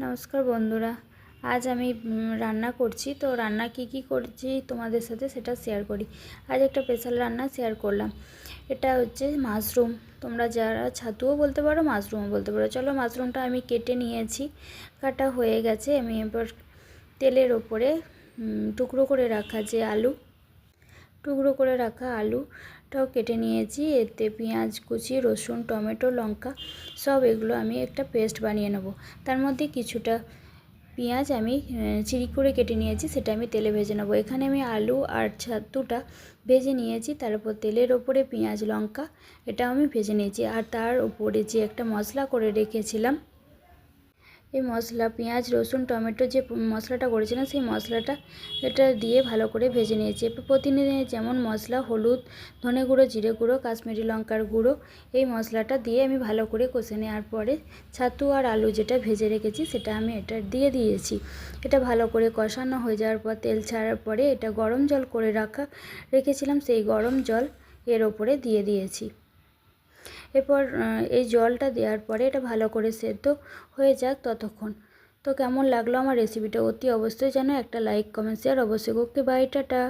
নমস্কার বন্ধুরা, আজ আমি রান্না করছি। তো রান্না কি করছি তোমাদের সাথে সেটা শেয়ার করি। আজ একটা স্পেশাল রান্না শেয়ার করলাম। এটা হচ্ছে মাশরুম। তোমরা যারা ছাতুও বলতে পারো, মাশরুমও বলতে পারো। চলো, মাশরুমটা আমি কেটে নিয়েছি, কাটা হয়ে গেছে। আমি এবার তেলের ওপরে টুকরো করে রাখা আলুটাও কেটে নিয়েছি। এতে পেঁয়াজ কুচি, রসুন, টমেটো, লঙ্কা সব এগুলো আমি একটা পেস্ট বানিয়ে নেব। তার মধ্যে কিছুটা পেঁয়াজ আমি চিড়ি করে কেটে নিয়েছি, সেটা আমি তেলে ভেজে নেব। এখানে আমি আলু আর ছাতুটা ভেজে নিয়েছি, তারপর তেলের ওপরে পেঁয়াজ লঙ্কা এটা আমি ভেজে নিয়েছি। আর তার উপরে যে একটা মশলা করে রেখেছিলাম, এই মশলা পেঁয়াজ রসুন টমেটো যে মশলাটা করেছিলাম, সেই মশলাটা এটা দিয়ে ভালো করে ভেজে নিয়েছি। প্রতিদিনের যেমন মশলা হলুদ, ধনে গুঁড়ো, জিরে গুঁড়ো, কাশ্মীরি লঙ্কার গুঁড়ো, এই মশলাটা দিয়ে আমি ভালো করে কষে নেওয়ার পরে ছাতু আর আলু যেটা ভেজে রেখেছি সেটা আমি এটা দিয়ে দিয়েছি। এটা ভালো করে কষানো হয়ে যাওয়ার পর তেল ছাড়ার পরে এটা গরম জল করে রেখেছিলাম, সেই গরম জল এর ওপরে দিয়ে দিয়েছি। এরপর এই জলটা দেওয়ার পরে এটা ভালো করে সেদ্ধ হয়ে যাক ততক্ষণ। তো কেমন লাগলো আমার রেসিপিটা অতি অবশ্যই জানো, একটা লাইক কমেন্ট শেয়ার অবশ্যই করতে। Bye, tata.